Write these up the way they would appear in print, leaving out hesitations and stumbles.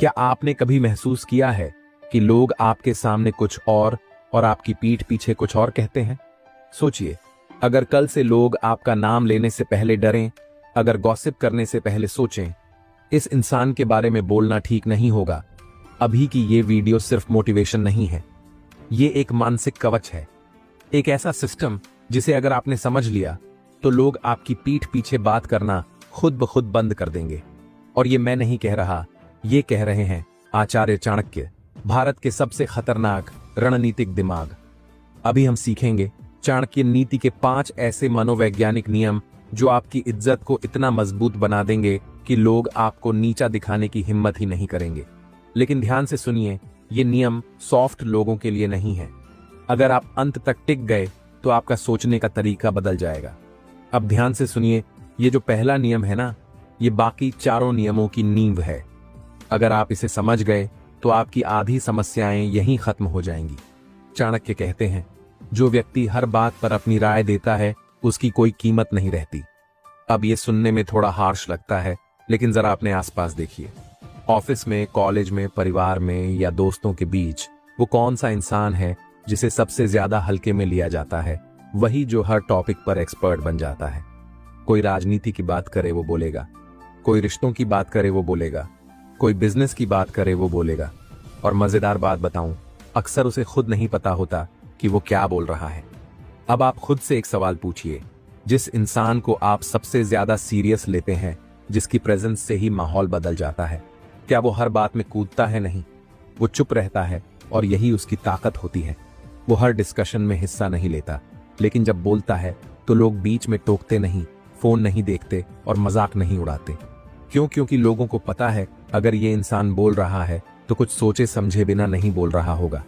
क्या आपने कभी महसूस किया है कि लोग आपके सामने कुछ और आपकी पीठ पीछे कुछ और कहते हैं? सोचिए, अगर कल से लोग आपका नाम लेने से पहले डरें, अगर गॉसिप करने से पहले सोचें, इस इंसान के बारे में बोलना ठीक नहीं होगा। अभी की ये वीडियो सिर्फ मोटिवेशन नहीं है, ये एक मानसिक कवच है, एक ऐसा सिस्टम जिसे अगर आपने समझ लिया तो लोग आपकी पीठ पीछे बात करना खुद ब खुद बंद कर देंगे। और ये मैं नहीं कह रहा, ये कह रहे हैं आचार्य चाणक्य, भारत के सबसे खतरनाक रणनीतिक दिमाग। अभी हम सीखेंगे चाणक्य नीति के 5 ऐसे मनोवैज्ञानिक नियम जो आपकी इज्जत को इतना मजबूत बना देंगे कि लोग आपको नीचा दिखाने की हिम्मत ही नहीं करेंगे। लेकिन ध्यान से सुनिए, ये नियम सॉफ्ट लोगों के लिए नहीं है। अगर आप अंत तक टिक गए तो आपका सोचने का तरीका बदल जाएगा। अब ध्यान से सुनिए, ये जो पहला नियम है ना, ये बाकी चारों नियमों की नींव है। अगर आप इसे समझ गए तो आपकी आधी समस्याएं यहीं खत्म हो जाएंगी। चाणक्य कहते हैं, जो व्यक्ति हर बात पर अपनी राय देता है उसकी कोई कीमत नहीं रहती। अब ये सुनने में थोड़ा हार्श लगता है, लेकिन जरा अपने आसपास देखिए। ऑफिस में, कॉलेज में, परिवार में या दोस्तों के बीच वो कौन सा इंसान है जिसे सबसे ज्यादा हल्के में लिया जाता है? वही जो हर टॉपिक पर एक्सपर्ट बन जाता है। कोई राजनीति की बात करे वो बोलेगा, कोई रिश्तों की बात करे वो बोलेगा, कोई बिजनेस की बात करे वो बोलेगा। और मजेदार बात बताऊं, अक्सर उसे खुद नहीं पता होता कि वो क्या बोल रहा है। अब आप खुद से एक सवाल पूछिए, जिस इंसान को आप सबसे ज्यादा सीरियस लेते हैं, जिसकी प्रेजेंस से ही माहौल बदल जाता है, क्या वो हर बात में कूदता है? नहीं, वो चुप रहता है और यही उसकी ताकत होती है। वो हर डिस्कशन में हिस्सा नहीं लेता, लेकिन जब बोलता है तो लोग बीच में टोकते नहीं, फोन नहीं देखते और मजाक नहीं उड़ाते। क्यों? क्योंकि लोगों को पता है अगर ये इंसान बोल रहा है तो कुछ सोचे समझे बिना नहीं बोल रहा होगा।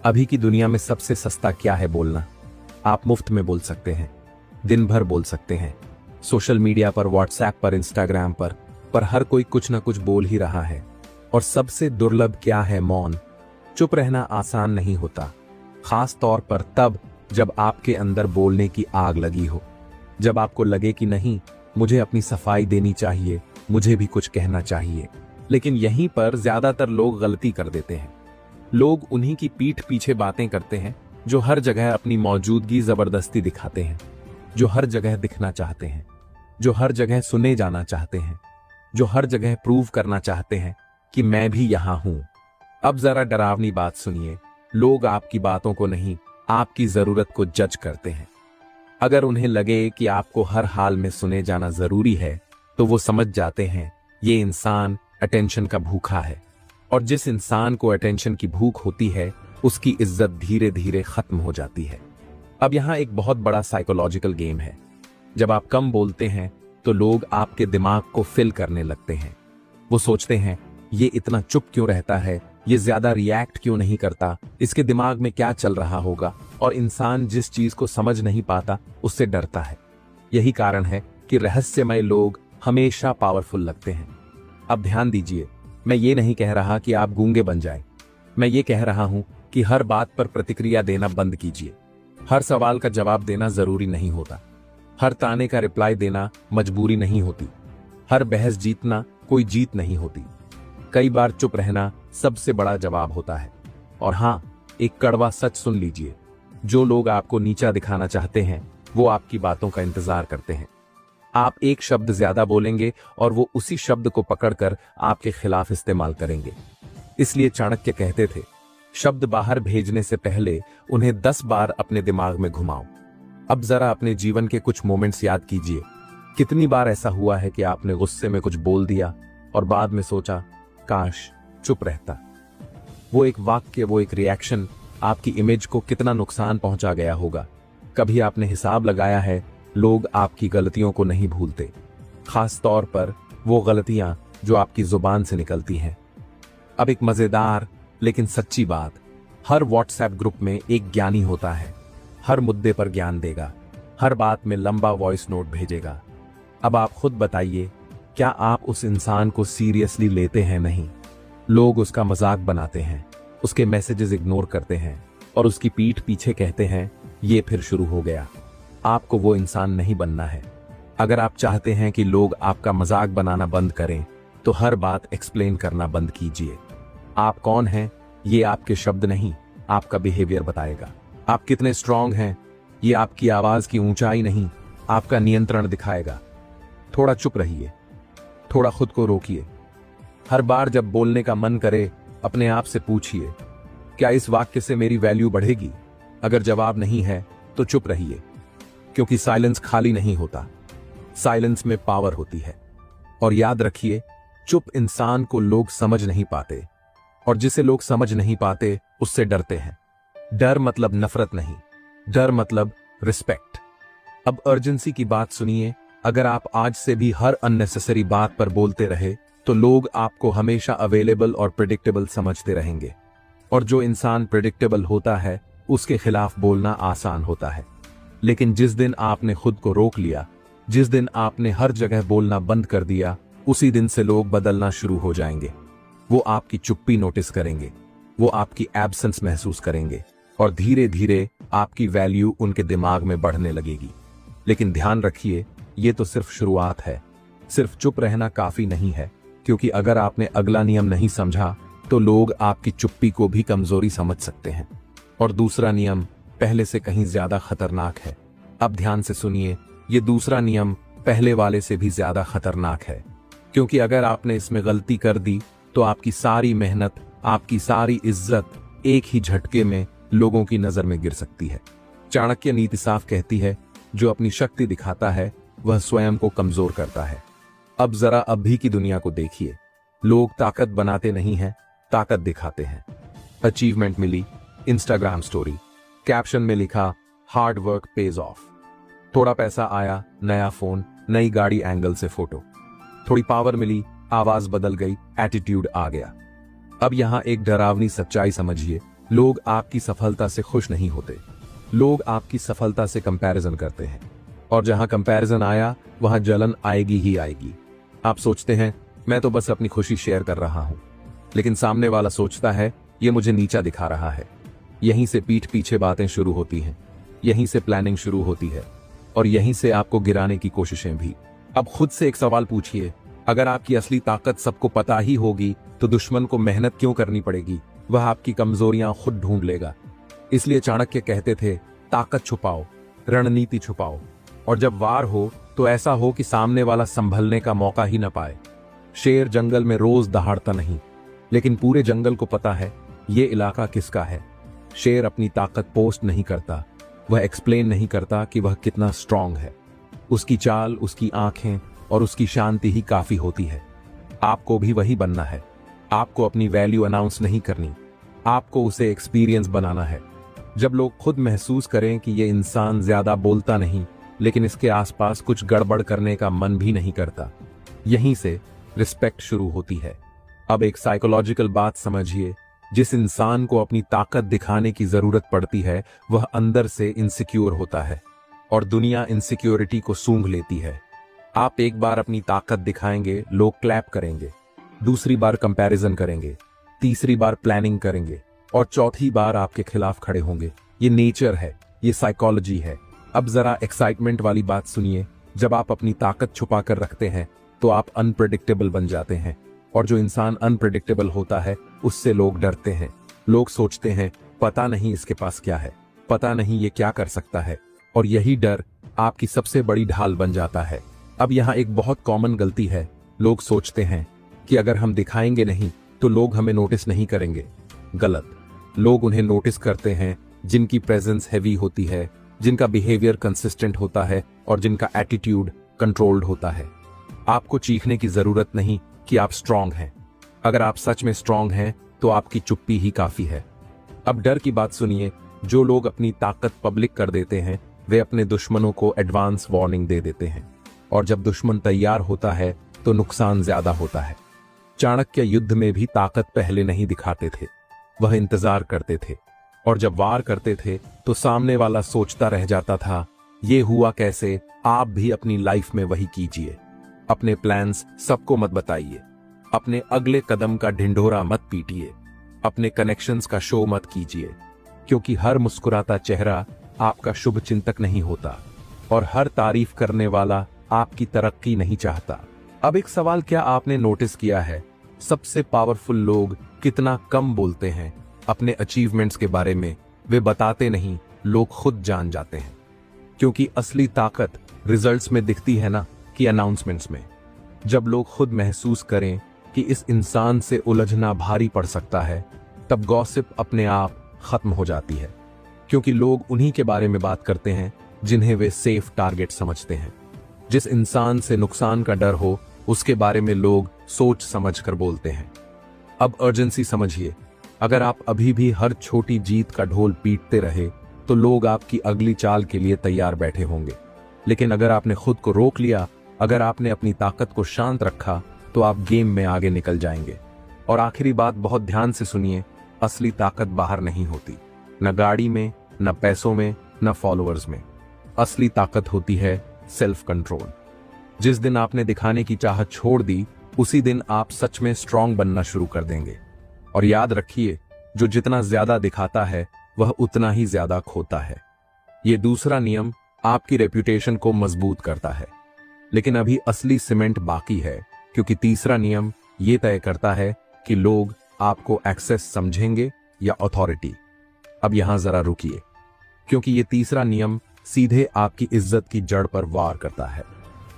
अभी की दुनिया में सबसे सस्ता क्या है? बोलना। आप मुफ्त में बोल सकते हैं, दिन भर बोल सकते हैं, सोशल मीडिया पर, व्हाट्सएप पर, इंस्टाग्राम पर हर कोई कुछ ना कुछ बोल ही रहा है। और सबसे दुर्लभ क्या है? मौन। चुप रहना आसान नहीं होता, खास तौर पर तब जब आपके अंदर बोलने की आग लगी हो, जब आपको लगे कि नहीं, मुझे अपनी सफाई देनी चाहिए, मुझे भी कुछ कहना चाहिए। लेकिन यहीं पर ज्यादातर लोग गलती कर देते हैं। लोग उन्हीं की पीठ पीछे बातें करते हैं जो हर जगह अपनी मौजूदगी जबरदस्ती दिखाते हैं, जो हर जगह दिखना चाहते हैं, जो हर जगह सुने जाना चाहते हैं, जो हर जगह प्रूव करना चाहते हैं कि मैं भी यहां हूं। अब जरा डरावनी बात सुनिए, लोग आपकी बातों को नहीं, आपकी जरूरत को जज करते हैं। अगर उन्हें लगे कि आपको हर हाल में सुने जाना जरूरी है तो वो समझ जाते हैं ये इंसान अटेंशन का भूखा है। और जिस इंसान को अटेंशन की भूख होती है उसकी इज्जत धीरे धीरे खत्म हो जाती है। अब यहां एक बहुत बड़ा साइकोलॉजिकल गेम है। जब आप कम बोलते हैं तो लोग आपके दिमाग को फिल करने लगते हैं। वो सोचते हैं ये इतना चुप क्यों रहता है, ये ज्यादा रिएक्ट क्यों नहीं करता, इसके दिमाग में क्या चल रहा होगा। और इंसान जिस चीज को समझ नहीं पाता उससे डरता है। यही कारण है कि रहस्यमय लोग हमेशा पावरफुल लगते हैं। अब ध्यान दीजिए, मैं ये नहीं कह रहा कि आप गूंगे बन जाएं। मैं ये कह रहा हूं कि हर बात पर प्रतिक्रिया देना बंद कीजिए। हर सवाल का जवाब देना जरूरी नहीं होता, हर ताने का रिप्लाई देना मजबूरी नहीं होती, हर बहस जीतना कोई जीत नहीं होती। कई बार चुप रहना सबसे बड़ा जवाब होता है। और हां, एक कड़वा सच सुन लीजिए, जो लोग आपको नीचा दिखाना चाहते हैं वो आपकी बातों का इंतजार करते हैं। आप एक शब्द ज्यादा बोलेंगे और वो उसी शब्द को पकड़कर आपके खिलाफ इस्तेमाल करेंगे। इसलिए चाणक्य कहते थे, शब्द बाहर भेजने से पहले उन्हें 10 बार अपने दिमाग में घुमाओ। अब जरा अपने जीवन के कुछ मोमेंट्स याद कीजिए। कितनी बार ऐसा हुआ है कि आपने गुस्से में कुछ बोल दिया और बाद में सोचा, काश चुप रहता। वो एक वाक्य, वो एक रिएक्शन आपकी इमेज को कितना नुकसान पहुंचा गया होगा। कभी आपने हिसाब लगाया है, लोग आपकी गलतियों को नहीं भूलते, खास तौर पर वो गलतियां जो आपकी जुबान से निकलती हैं। अब एक मजेदार लेकिन सच्ची बात, हर व्हाट्सएप ग्रुप में एक ज्ञानी होता है, हर मुद्दे पर ज्ञान देगा, हर बात में लंबा वॉइस नोट भेजेगा। अब आप खुद बताइए, क्या आप उस इंसान को सीरियसली लेते हैं? नहीं, लोग उसका मजाक बनाते हैं, उसके मैसेजेस इग्नोर करते हैं और उसकी पीठ पीछे कहते हैं ये फिर शुरू हो गया। आपको वो इंसान नहीं बनना है। अगर आप चाहते हैं कि लोग आपका मजाक बनाना बंद करें तो हर बात एक्सप्लेन करना बंद कीजिए। आप कौन हैं ये आपके शब्द नहीं, आपका बिहेवियर बताएगा। आप कितने स्ट्रांग हैं ये आपकी आवाज की ऊंचाई नहीं, आपका नियंत्रण दिखाएगा। थोड़ा चुप रहिए, थोड़ा खुद को रोकिए। हर बार जब बोलने का मन करे अपने आप से पूछिए, क्या इस वाक्य से मेरी वैल्यू बढ़ेगी? अगर जवाब नहीं है तो चुप रहिए, क्योंकि साइलेंस खाली नहीं होता, साइलेंस में पावर होती है। और याद रखिए, चुप इंसान को लोग समझ नहीं पाते, और जिसे लोग समझ नहीं पाते उससे डरते हैं। डर मतलब नफरत नहीं, डर मतलब रिस्पेक्ट। अब अर्जेंसी की बात सुनिए। अगर आप आज से भी हर अननेसेसरी बात पर बोलते रहे तो लोग आपको हमेशा अवेलेबल और प्रिडिक्टेबल समझते रहेंगे, और जो इंसान प्रिडिक्टेबल होता है उसके खिलाफ बोलना आसान होता है। लेकिन जिस दिन आपने खुद को रोक लिया, जिस दिन आपने हर जगह बोलना बंद कर दिया, उसी दिन से लोग बदलना शुरू हो जाएंगे। वो आपकी चुप्पी नोटिस करेंगे, वो आपकी एब्सेंस महसूस करेंगे, और धीरे धीरे आपकी वैल्यू उनके दिमाग में बढ़ने लगेगी। लेकिन ध्यान रखिए, ये तो सिर्फ शुरुआत है। सिर्फ चुप रहना काफी नहीं है, क्योंकि अगर आपने अगला नियम नहीं समझा तो लोग आपकी चुप्पी को भी कमजोरी समझ सकते हैं। और दूसरा नियम पहले से कहीं ज्यादा खतरनाक है। अब ध्यान से सुनिए, ये दूसरा नियम पहले वाले से भी ज्यादा खतरनाक है, क्योंकि अगर आपने इसमें गलती कर दी तो आपकी सारी मेहनत, आपकी सारी इज्जत एक ही झटके में लोगों की नजर में गिर सकती है। चाणक्य नीति साफ कहती है, जो अपनी शक्ति दिखाता है वह स्वयं को कमजोर करता है। अब जरा अभी की दुनिया को देखिए, लोग ताकत बनाते नहीं हैं, ताकत दिखाते हैं। अचीवमेंट मिली, इंस्टाग्राम स्टोरी, कैप्शन में लिखा हार्ड वर्क पेज ऑफ। थोड़ा पैसा आया, नया फोन, नई गाड़ी, एंगल से फोटो। थोड़ी पावर मिली, आवाज बदल गई, एटीट्यूड आ गया। अब यहां एक डरावनी सच्चाई समझिए, लोग आपकी सफलता से खुश नहीं होते, लोग आपकी सफलता से कंपैरिजन करते हैं, और जहां कंपैरिजन आया वहां जलन आएगी ही आएगी। आप सोचते हैं मैं तो बस अपनी खुशी शेयर कर रहा हूं, लेकिन सामने वाला सोचता है ये मुझे नीचा दिखा रहा है। यहीं से पीठ पीछे बातें शुरू होती हैं, यहीं से प्लानिंग शुरू होती है, और यहीं से आपको गिराने की कोशिशें भी। अब खुद से एक सवाल पूछिए, अगर आपकी असली ताकत सबको पता ही होगी तो दुश्मन को मेहनत क्यों करनी पड़ेगी? वह आपकी कमजोरियां खुद ढूंढ लेगा। इसलिए चाणक्य कहते थे, ताकत छुपाओ, रणनीति छुपाओ, और जब वार हो तो ऐसा हो कि सामने वाला संभलने का मौका ही न पाए। शेर जंगल में रोज दहाड़ता नहीं, लेकिन पूरे जंगल को पता है ये इलाका किसका है। शेर अपनी ताकत पोस्ट नहीं करता, वह एक्सप्लेन नहीं करता कि वह कितना स्ट्रांग है। उसकी चाल, उसकी आंखें और उसकी शांति ही काफी होती है। आपको भी वही बनना है। आपको अपनी वैल्यू अनाउंस नहीं करनी, आपको उसे एक्सपीरियंस बनाना है। जब लोग खुद महसूस करें कि ये इंसान ज्यादा बोलता नहीं, लेकिन इसके आसपास कुछ गड़बड़ करने का मन भी नहीं करता, यहीं से रिस्पेक्ट शुरू होती है। अब एक साइकोलॉजिकल बात समझिए, जिस इंसान को अपनी ताकत दिखाने की जरूरत पड़ती है वह अंदर से इनसिक्योर होता है, और दुनिया इनसिक्योरिटी को सूंघ लेती है। आप एक बार अपनी ताकत दिखाएंगे, लोग क्लैप करेंगे, दूसरी बार कंपैरिजन करेंगे, तीसरी बार प्लानिंग करेंगे, और चौथी बार आपके खिलाफ खड़े होंगे। ये नेचर है, ये साइकोलॉजी है। अब जरा एक्साइटमेंट वाली बात सुनिए, जब आप अपनी ताकत छुपा कर रखते हैं तो आप अनप्रेडिक्टेबल बन जाते हैं, और जो इंसान अनप्रेडिक्टेबल होता है उससे लोग डरते हैं। लोग सोचते हैं पता नहीं इसके पास क्या है, पता नहीं ये क्या कर सकता है, और यही डर आपकी सबसे बड़ी ढाल बन जाता है। अब यहाँ एक बहुत कॉमन गलती है, लोग सोचते हैं कि अगर हम दिखाएंगे नहीं तो लोग हमें नोटिस नहीं करेंगे। गलत। लोग उन्हें नोटिस करते हैं जिनकी प्रेजेंस हैवी होती है, जिनका बिहेवियर कंसिस्टेंट होता है, और जिनका एटीट्यूड कंट्रोल्ड होता है। आपको चीखने की जरूरत नहीं कि आप स्ट्रांग हैं। अगर आप सच में स्ट्रांग हैं तो आपकी चुप्पी ही काफी है। अब डर की बात सुनिए, जो लोग अपनी ताकत पब्लिक कर देते हैं वे अपने दुश्मनों को एडवांस वार्निंग दे देते हैं, और जब दुश्मन तैयार होता है तो नुकसान ज्यादा होता है। चाणक्य युद्ध में भी ताकत पहले नहीं दिखाते थे, वह इंतजार करते थे, और जब वार करते थे तो सामने वाला सोचता रह जाता था ये हुआ कैसे। आप भी अपनी लाइफ में वही कीजिए। अपने प्लान्स सबको मत बताइए, अपने अगले कदम का ढिंढोरा मत पीटिए, अपने कनेक्शंस का शो मत कीजिए, क्योंकि हर मुस्कुराता चेहरा आपका शुभ चिंतक नहीं होता, और हर तारीफ करने वाला आपकी तरक्की नहीं चाहता। अब एक सवाल, क्या आपने नोटिस किया है सबसे पावरफुल लोग कितना कम बोलते हैं अपने अचीवमेंट्स के बारे में? वे बताते नहीं, लोग खुद जान जाते हैं। क्योंकि असली ताकत रिजल्ट्स में दिखती है ना, कि अनाउंसमेंट्स में। जब लोग खुद महसूस करें कि इस इंसान से उलझना भारी पड़ सकता है, तब गॉसिप अपने आप खत्म हो जाती है। क्योंकि लोग उन्हीं के बारे में बात करते हैं जिन्हें वे सेफ टारगेट समझते हैं। जिस इंसान से नुकसान का डर हो, उसके बारे में लोग सोच समझ कर बोलते हैं। अब अर्जेंसी समझिए, अगर आप अभी भी हर छोटी जीत का ढोल पीटते रहे तो लोग आपकी अगली चाल के लिए तैयार बैठे होंगे। लेकिन अगर आपने खुद को रोक लिया, अगर आपने अपनी ताकत को शांत रखा, तो आप गेम में आगे निकल जाएंगे। और आखिरी बात बहुत ध्यान से सुनिए, असली ताकत बाहर नहीं होती, न गाड़ी में, न पैसों में, न फॉलोअर्स में। असली ताकत होती है सेल्फ कंट्रोल। जिस दिन आपने दिखाने की चाहत छोड़ दी, उसी दिन आप सच में स्ट्रांग बनना शुरू कर देंगे। और याद रखिए, जो जितना ज्यादा दिखाता है वह उतना ही ज्यादा खोता है। ये दूसरा नियम आपकी रेप्यूटेशन को मजबूत करता है। लेकिन अभी असली सीमेंट बाकी है, क्योंकि तीसरा नियम ये तय करता है कि लोग आपको एक्सेस समझेंगे या अथॉरिटी। अब यहां जरा रुकिए, क्योंकि ये तीसरा नियम सीधे आपकी इज्जत की जड़ पर वार करता है।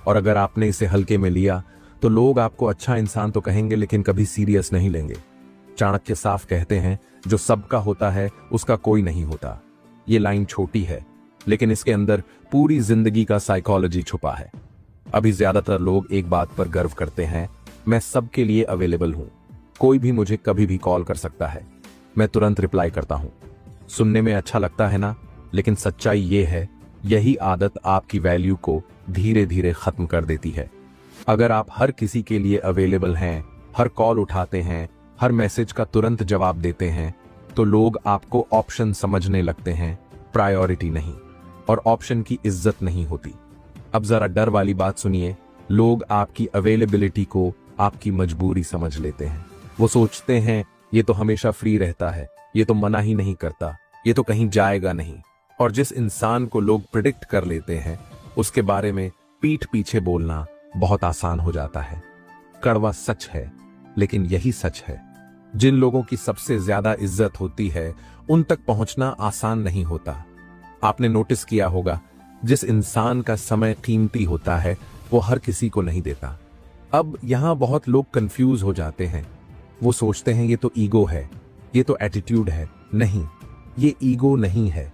और अगर आपने इसे हल्के में लिया तो लोग आपको अच्छा इंसान तो कहेंगे, लेकिन कभी सीरियस नहीं लेंगे। चाणक्य साफ कहते हैं, जो सबका होता है उसका कोई नहीं होता। ये लाइन छोटी है, लेकिन इसके अंदर पूरी जिंदगी का साइकोलॉजी छुपा है। अभी ज्यादातर लोग एक बात पर गर्व करते हैं, मैं सबके लिए अवेलेबल हूं, कोई भी मुझे कभी भी कॉल कर सकता है, मैं तुरंत रिप्लाई करता हूं। सुनने में अच्छा लगता है ना, लेकिन सच्चाई ये है, यही आदत आपकी वैल्यू को धीरे धीरे खत्म कर देती है। अगर आप हर किसी के लिए अवेलेबल हैं, हर कॉल उठाते हैं, हर मैसेज का तुरंत जवाब देते हैं, तो लोग आपको ऑप्शन समझने लगते हैं, प्रायोरिटी नहीं। और ऑप्शन की इज्जत नहीं होती। अब जरा डर वाली बात सुनिए, लोग आपकी अवेलेबिलिटी को आपकी मजबूरी समझ लेते हैं। वो सोचते हैं, ये तो हमेशा फ्री रहता है, ये तो मना ही नहीं करता, ये तो कहीं जाएगा नहीं। और जिस इंसान को लोग प्रिडिक्ट कर लेते हैं, उसके बारे में पीठ पीछे बोलना बहुत आसान हो जाता है। कड़वा सच है, लेकिन यही सच है। जिन लोगों की सबसे ज्यादा इज्जत होती है, उन तक पहुंचना आसान नहीं होता। आपने नोटिस किया होगा, जिस इंसान का समय कीमती होता है, वो हर किसी को नहीं देता। अब यहां बहुत लोग कंफ्यूज हो जाते हैं। वो सोचते हैं ये तो ईगो है, ये तो एटीट्यूड है। नहीं, ये ईगो नहीं है,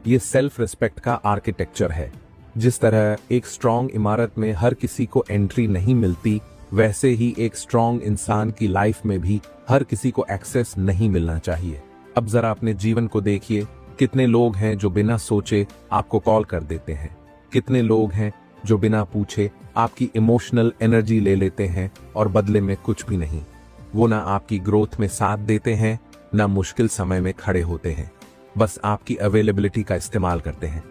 ये सेल्फ रिस्पेक्ट का आर्किटेक्चर है। जिस तरह एक स्ट्रांग इमारत में हर किसी को एंट्री नहीं मिलती, वैसे ही एक स्ट्रांग इंसान की लाइफ में भी हर किसी को एक्सेस नहीं मिलना चाहिए। अब जरा अपने जीवन को देखिए, कितने लोग हैं जो बिना सोचे आपको कॉल कर देते हैं, कितने लोग हैं जो बिना पूछे आपकी इमोशनल एनर्जी ले लेते हैं और बदले में कुछ भी नहीं। वो ना आपकी ग्रोथ में साथ देते हैं, ना मुश्किल समय में खड़े होते हैं, बस आपकी अवेलेबिलिटी का इस्तेमाल करते हैं।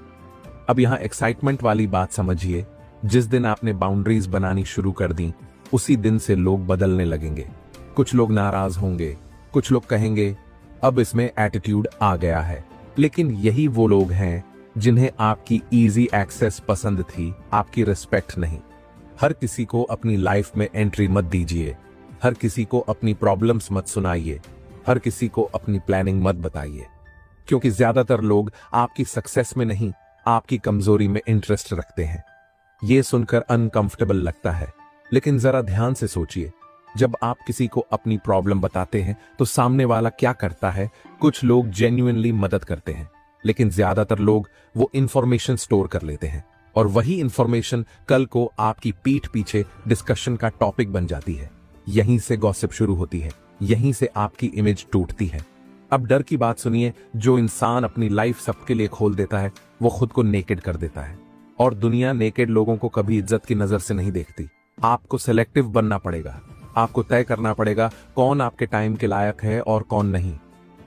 अब यहाँ एक्साइटमेंट वाली बात समझिए, जिस दिन आपने बाउंड्रीज बनानी शुरू कर दी, उसी दिन से लोग बदलने लगेंगे। कुछ लोग नाराज होंगे, कुछ लोग कहेंगे अब इसमें एटीट्यूड आ गया है, लेकिन यही वो लोग हैं जिन्हें आपकी इजी एक्सेस पसंद थी, आपकी रिस्पेक्ट नहीं। हर किसी को अपनी लाइफ में एंट्री मत दीजिए, हर किसी को अपनी प्रॉब्लम्स मत सुनाइए, हर किसी को अपनी प्लानिंग मत बताइए, क्योंकि ज्यादातर लोग आपकी सक्सेस में नहीं, आपकी कमजोरी में इंटरेस्ट रखते हैं। ये सुनकर अनकंफर्टेबल लगता है, लेकिन जरा ध्यान से सोचिए, जब आप किसी को अपनी प्रॉब्लम बताते हैं तो सामने वाला क्या करता है? कुछ लोग जेन्युइनली मदद करते हैं, लेकिन ज्यादातर लोग वो इंफॉर्मेशन स्टोर कर लेते हैं, और वही इंफॉर्मेशन कल को आपकी पीठ पीछे डिस्कशन का टॉपिक बन जाती है। यहीं से गॉसिप शुरू होती है, यहीं से आपकी इमेज टूटती है। अब डर की बात सुनिए, जो इंसान अपनी लाइफ सबके लिए खोल देता है, वो खुद को नेकेड कर देता है। और दुनिया नेकेड लोगों को कभी इज्जत की नजर से नहीं देखती। आपको सेलेक्टिव बनना पड़ेगा, आपको तय करना पड़ेगा कौन आपके टाइम के लायक है और कौन नहीं।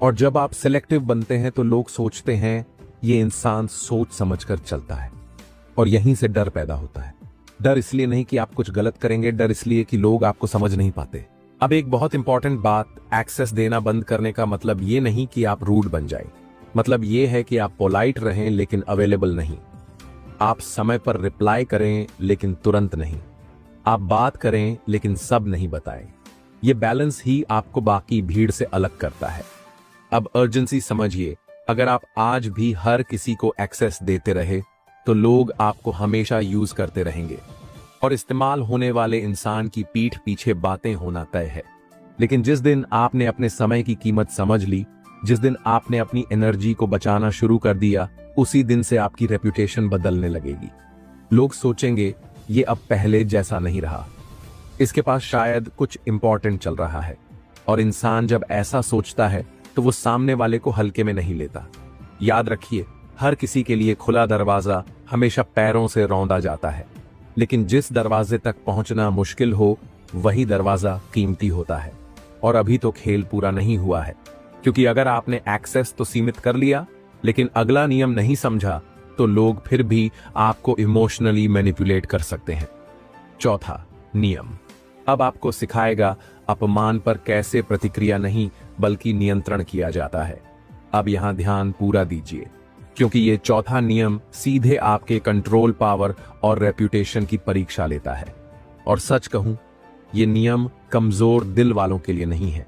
और जब आप सेलेक्टिव बनते हैं तो लोग सोचते हैं ये इंसान सोच समझकर चलता है, और यहीं से डर पैदा होता है। डर इसलिए नहीं कि आप कुछ गलत करेंगे, डर इसलिए कि लोग आपको समझ नहीं पाते। अब एक बहुत इंपॉर्टेंट बात, एक्सेस देना बंद करने का मतलब ये नहीं कि आप रूड बन जाएं। मतलब ये है कि आप पोलाइट रहें लेकिन अवेलेबल नहीं। आप समय पर रिप्लाई करें लेकिन तुरंत नहीं। आप बात करें लेकिन सब नहीं बताएं। ये बैलेंस ही आपको बाकी भीड़ से अलग करता है। अब अर्जेंसी समझिए, अगर आप आज भी हर किसी को एक्सेस देते रहे तो लोग आपको हमेशा यूज करते रहेंगे और इस्तेमाल होने वाले इंसान की पीठ पीछे बातें होना तय है। लेकिन जिस दिन आपने अपने समय की कीमत समझ ली, जिस दिन आपने अपनी एनर्जी को बचाना शुरू कर दिया, उसी दिन से आपकी रेपुटेशन बदलने लगेगी। लोग सोचेंगे ये अब पहले जैसा नहीं रहा, इसके पास शायद कुछ इंपॉर्टेंट चल रहा है। और इंसान जब ऐसा सोचता है तो वो सामने वाले को हल्के में नहीं लेता। याद रखिए, हर किसी के लिए खुला दरवाजा हमेशा पैरों से रौंदा जाता है, लेकिन जिस दरवाजे तक पहुंचना मुश्किल हो वही दरवाजा कीमती होता है। और अभी तो खेल पूरा नहीं हुआ है, क्योंकि अगर आपने एक्सेस तो सीमित कर लिया लेकिन अगला नियम नहीं समझा तो लोग फिर भी आपको इमोशनली मैनिपुलेट कर सकते हैं। चौथा नियम अब आपको सिखाएगा अपमान पर कैसे प्रतिक्रिया नहीं बल्कि नियंत्रण किया जाता है। अब यहां ध्यान पूरा दीजिए, क्योंकि ये चौथा नियम सीधे आपके कंट्रोल पावर और रेप्यूटेशन की परीक्षा लेता है। और सच कहूं, ये नियम कमजोर दिल वालों के लिए नहीं है।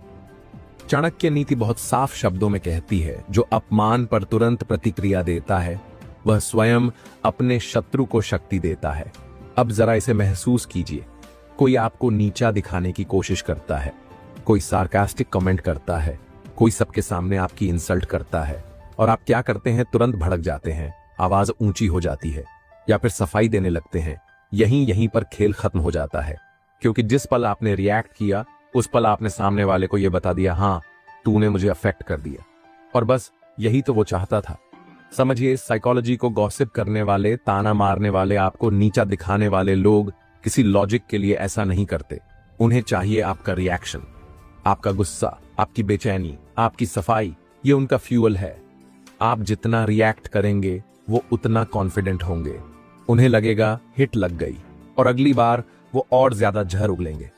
चाणक्य नीति बहुत साफ शब्दों में कहती है, जो अपमान पर तुरंत प्रतिक्रिया देता है वह स्वयं अपने शत्रु को शक्ति देता है। अब जरा इसे महसूस कीजिए, कोई आपको नीचा दिखाने की कोशिश करता है, कोई सार्कास्टिक कमेंट करता है, कोई सबके सामने आपकी इंसल्ट करता है, और आप क्या करते हैं? तुरंत भड़क जाते हैं, आवाज ऊंची हो जाती है या फिर सफाई देने लगते हैं। यहीं पर खेल खत्म हो जाता है, क्योंकि जिस पल आपने रिएक्ट किया उस पल आपने सामने वाले को यह बता दिया, हाँ तूने मुझे अफेक्ट कर दिया। और बस यही तो वो चाहता था। समझिए, इस साइकोलॉजी को गॉसिप करने वाले, ताना मारने वाले, आपको नीचा दिखाने वाले लोग किसी लॉजिक के लिए ऐसा नहीं करते। उन्हें चाहिए आपका रिएक्शन, आपका गुस्सा, आपकी बेचैनी, आपकी सफाई। ये उनका फ्यूल है। आप जितना रिएक्ट करेंगे वो उतना कॉन्फिडेंट होंगे। उन्हें लगेगा हिट लग गई और अगली बार वो और ज्यादा जहर उगलेंगे।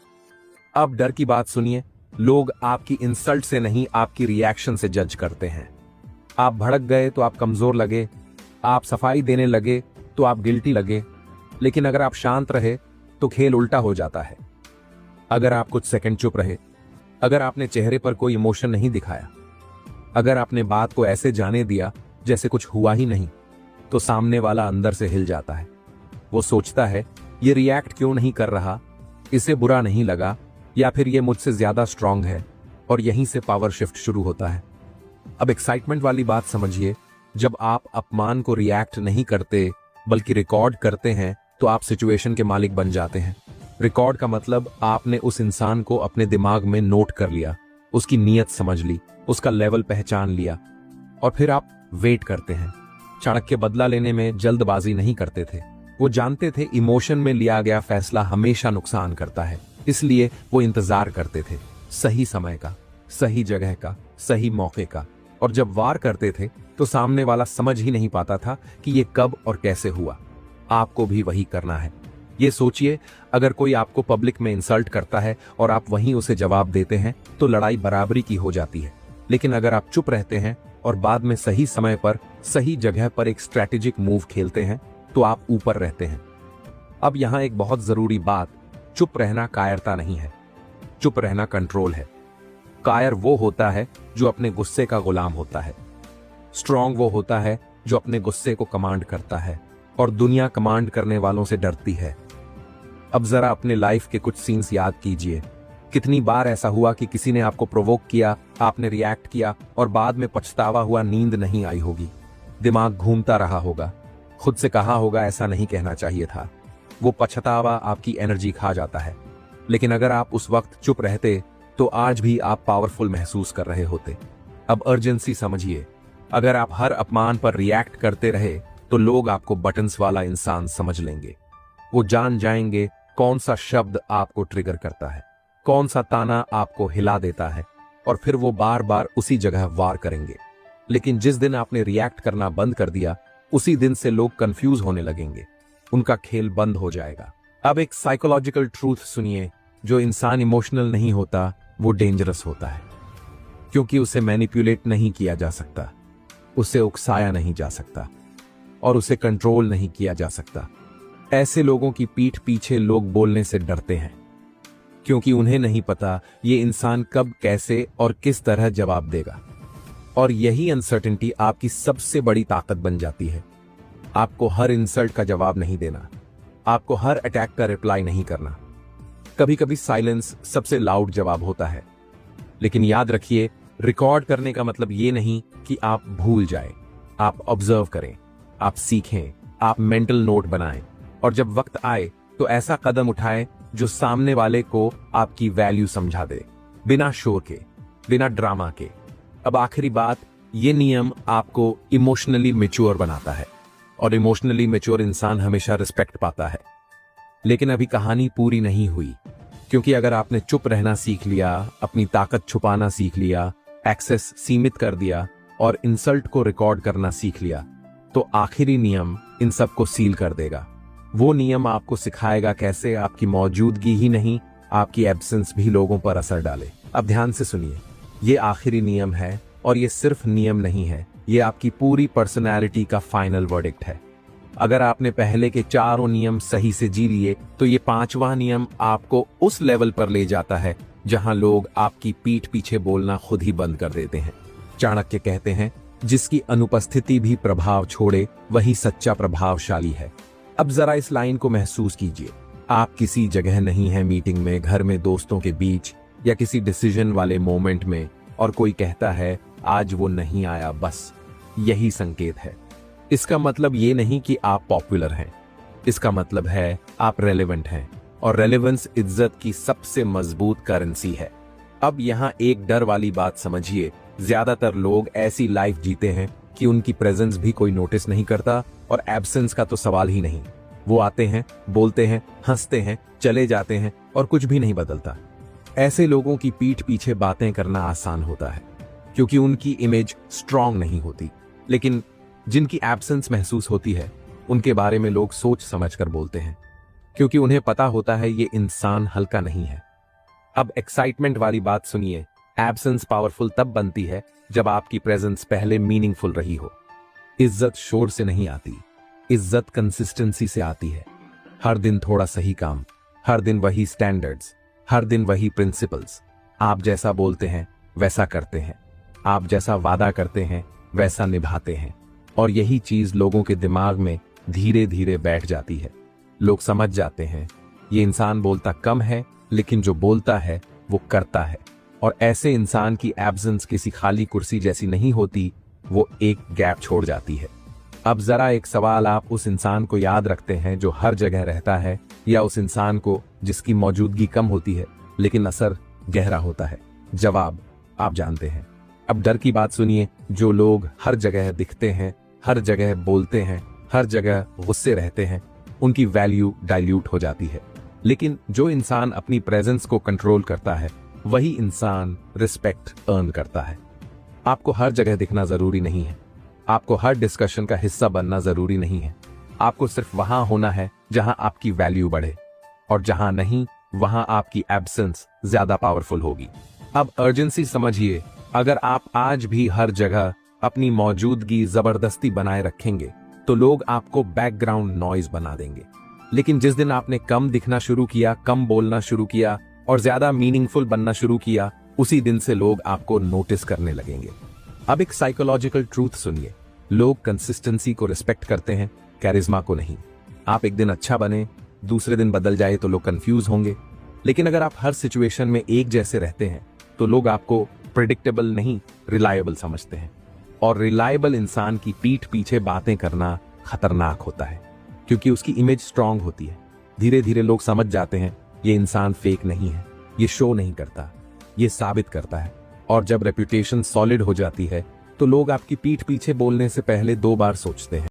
अब डर की बात सुनिए, लोग आपकी इंसल्ट से नहीं आपकी रिएक्शन से जज करते हैं। आप भड़क गए तो आप कमजोर लगे, आप सफाई देने लगे तो आप गिल्टी लगे, लेकिन अगर आप शांत रहे तो खेल उल्टा हो जाता है। अगर आप कुछ सेकंड चुप रहे, अगर आपने चेहरे पर कोई इमोशन नहीं दिखाया, अगर आपने बात को ऐसे जाने दिया जैसे कुछ हुआ ही नहीं, तो सामने वाला अंदर से हिल जाता है। वो सोचता है ये रिएक्ट क्यों नहीं कर रहा, इसे बुरा नहीं लगा, या फिर ये मुझसे ज्यादा स्ट्रांग है। और यहीं से पावर शिफ्ट शुरू होता है। अब एक्साइटमेंट वाली बात समझिए, जब आप अपमान को रिएक्ट नहीं करते बल्कि रिकॉर्ड करते हैं तो आप सिचुएशन के मालिक बन जाते हैं। रिकॉर्ड का मतलब आपने उस इंसान को अपने दिमाग में नोट कर लिया, उसकी नीयत समझ ली, उसका लेवल पहचान लिया, और फिर आप वेट करते हैं। चाणक्य बदला लेने में जल्दबाजी नहीं करते थे। वो जानते थे इमोशन में लिया गया फैसला हमेशा नुकसान करता है, इसलिए वो इंतजार करते थे सही समय का, सही जगह का, सही मौके का। और जब वार करते थे तो सामने वाला समझ ही नहीं पाता था कि ये कब और कैसे हुआ। आपको भी वही करना है। ये सोचिए, अगर कोई आपको पब्लिक में इंसल्ट करता है और आप वहीं उसे जवाब देते हैं तो लड़ाई बराबरी की हो जाती है। लेकिन अगर आप चुप रहते हैं और बाद में सही समय पर सही जगह पर एक स्ट्रैटेजिक मूव खेलते हैं तो आप ऊपर रहते हैं। अब यहां एक बहुत जरूरी बात, चुप रहना कायरता नहीं है, चुप रहना कंट्रोल है। कायर वो होता है जो अपने गुस्से का गुलाम होता है। स्ट्रॉन्ग वो होता है जो अपने गुस्से को कमांड करता है, और दुनिया कमांड करने वालों से डरती है। अब जरा अपने लाइफ के कुछ सीन्स याद कीजिए। कितनी बार ऐसा हुआ कि किसी ने आपको प्रोवोक किया, आपने रिएक्ट किया और बाद में पछतावा हुआ, नींद नहीं आई होगी, दिमाग घूमता रहा होगा, खुद से कहा होगा ऐसा नहीं कहना चाहिए था। वो पछतावा आपकी एनर्जी खा जाता है। लेकिन अगर आप उस वक्त चुप रहते तो आज भी आप पावरफुल महसूस कर रहे होते। अब अर्जेंसी समझिए, अगर आप हर अपमान पर रिएक्ट करते रहे तो लोग आपको बटन्स वाला इंसान समझ लेंगे। वो जान जाएंगे कौन सा शब्द आपको ट्रिगर करता है, कौन सा ताना आपको हिला देता है, और फिर वो बार बार उसी जगह वार करेंगे। लेकिन जिस दिन आपने रिएक्ट करना बंद कर दिया, उसी दिन से लोग कंफ्यूज होने लगेंगे, उनका खेल बंद हो जाएगा। अब एक साइकोलॉजिकल ट्रूथ सुनिए, जो इंसान इमोशनल नहीं होता वो डेंजरस होता है, क्योंकि उसे मैनिपुलेट नहीं किया जा सकता, उसे उकसाया नहीं जा सकता, और उसे कंट्रोल नहीं किया जा सकता। ऐसे लोगों की पीठ पीछे लोग बोलने से डरते हैं, क्योंकि उन्हें नहीं पता ये इंसान कब, कैसे और किस तरह जवाब देगा। और यही अनसर्टेनिटी आपकी सबसे बड़ी ताकत बन जाती है। आपको हर इंसल्ट का जवाब नहीं देना, आपको हर अटैक का रिप्लाई नहीं करना। कभी कभी साइलेंस सबसे लाउड जवाब होता है। लेकिन याद रखिए, रिकॉर्ड करने का मतलब ये नहीं कि आप भूल जाएं। आप ऑब्जर्व करें, आप सीखें, आप मेंटल नोट बनाएं, और जब वक्त आए तो ऐसा कदम उठाएं जो सामने वाले को आपकी वैल्यू समझा दे, बिना शोर के, बिना ड्रामा के। अब आखिरी बात, ये नियम आपको इमोशनली मैच्योर बनाता है, और इमोशनली मैच्योर इंसान हमेशा रिस्पेक्ट पाता है। लेकिन अभी कहानी पूरी नहीं हुई, क्योंकि अगर आपने चुप रहना सीख लिया, अपनी ताकत छुपाना सीख लिया, एक्सेस सीमित कर दिया और इंसल्ट को रिकॉर्ड करना सीख लिया, तो आखिरी नियम इन सबको सील कर देगा। वो नियम आपको सिखाएगा कैसे आपकी मौजूदगी ही नहीं, आपकी एब्सेंस भी लोगों पर असर डाले। अब ध्यान से सुनिए, ये आखिरी नियम है, और ये सिर्फ नियम नहीं है, ये आपकी पूरी पर्सनैलिटी का फाइनल वर्डिक्ट है। अगर आपने पहले के चारों नियम सही से जी लिए, तो ये पांचवा नियम आपको उस लेवल पर ले जाता है जहां लोग आपकी पीठ पीछे बोलना खुद ही बंद कर देते हैं। चाणक्य कहते हैं, जिसकी अनुपस्थिति भी प्रभाव छोड़े वही सच्चा प्रभावशाली है। अब जरा इस लाइन को महसूस कीजिए। आप किसी जगह नहीं है, मीटिंग में, घर में, दोस्तों के बीच, या किसी डिसीजन वाले मोमेंट में, और कोई कहता है आज वो नहीं आया, बस यही संकेत है। इसका मतलब ये नहीं कि आप पॉपुलर हैं, इसका मतलब है आप रेलेवेंट हैं, और रेलेवेंस इज्जत की सबसे मजबूत करेंसी है। अब यहाँ एक डर वाली बात समझिए, ज्यादातर लोग ऐसी लाइफ जीते हैं कि उनकी प्रेजेंस भी कोई नोटिस नहीं करता, और एब्सेंस का तो सवाल ही नहीं। वो आते हैं, बोलते हैं, हंसते हैं, चले जाते हैं, और कुछ भी नहीं बदलता। ऐसे लोगों की पीठ पीछे बातें करना आसान होता है, क्योंकि उनकी इमेज स्ट्रांग नहीं होती। लेकिन जिनकी एब्सेंस महसूस होती है, उनके बारे में लोग सोच समझकर बोलते हैं, क्योंकि उन्हें पता होता है ये इंसान हल्का नहीं है। अब एक्साइटमेंट वाली बात सुनिए, एब्सेंस पावरफुल तब बनती है जब आपकी प्रेजेंस पहले मीनिंगफुल रही हो। इज्जत शोर से नहीं आती, इज्जत कंसिस्टेंसी से आती है। हर दिन थोड़ा सही काम, हर दिन वही स्टैंडर्ड्स, हर दिन वही प्रिंसिपल्स। आप जैसा बोलते हैं वैसा करते हैं, आप जैसा वादा करते हैं वैसा निभाते हैं, और यही चीज लोगों के दिमाग में धीरे धीरे बैठ जाती है। लोग समझ जाते हैं ये इंसान बोलता कम है, लेकिन जो बोलता है वो करता है। और ऐसे इंसान की एब्सेंस किसी खाली कुर्सी जैसी नहीं होती, वो एक गैप छोड़ जाती है। अब जरा एक सवाल, आप उस इंसान को याद रखते हैं जो हर जगह रहता है, या उस इंसान को जिसकी मौजूदगी कम होती है लेकिन असर गहरा होता है? जवाब आप जानते हैं। अब डर की बात सुनिए, जो लोग हर जगह दिखते हैं, हर जगह बोलते हैं, हर जगह गुस्से रहते हैं, उनकी वैल्यू डाइल्यूट हो जाती है। लेकिन जो इंसान अपनी प्रेजेंस को कंट्रोल करता है, वही इंसान रिस्पेक्ट अर्न करता है। आपको हर जगह दिखना जरूरी नहीं है, आपको हर डिस्कशन का हिस्सा बनना जरूरी नहीं है। आपको सिर्फ वहां होना है जहां आपकी वैल्यू बढ़े, और जहां नहीं, वहां आपकी एब्सेंस ज्यादा पावरफुल होगी। अब अर्जेंसी समझिए, अगर आप आज भी हर जगह अपनी मौजूदगी जबरदस्ती बनाए रखेंगे, तो लोग आपको बैकग्राउंड नॉइज बना देंगे। लेकिन जिस दिन आपने कम दिखना शुरू किया, कम बोलना शुरू किया, और ज्यादा मीनिंगफुल बनना शुरू किया, उसी दिन से लोग आपको नोटिस करने लगेंगे। अब एक साइकोलॉजिकल ट्रूथ सुनिए, लोग कंसिस्टेंसी को रिस्पेक्ट करते हैं, कैरिज्मा को नहीं। आप एक दिन अच्छा बने, दूसरे दिन बदल जाए तो लोग कंफ्यूज होंगे। लेकिन अगर आप हर सिचुएशन में एक जैसे रहते हैं, तो लोग आपको प्रिडिक्टेबल नहीं, रिलायबल समझते हैं। और रिलायबल इंसान की पीठ पीछे बातें करना खतरनाक होता है, क्योंकि उसकी इमेज स्ट्रांग होती है। धीरे धीरे लोग समझ जाते हैं ये इंसान फेक नहीं है, ये शो नहीं करता, ये साबित करता है। और जब रेपुटेशन सॉलिड हो जाती है, तो लोग आपकी पीठ पीछे बोलने से पहले 2 बार सोचते हैं।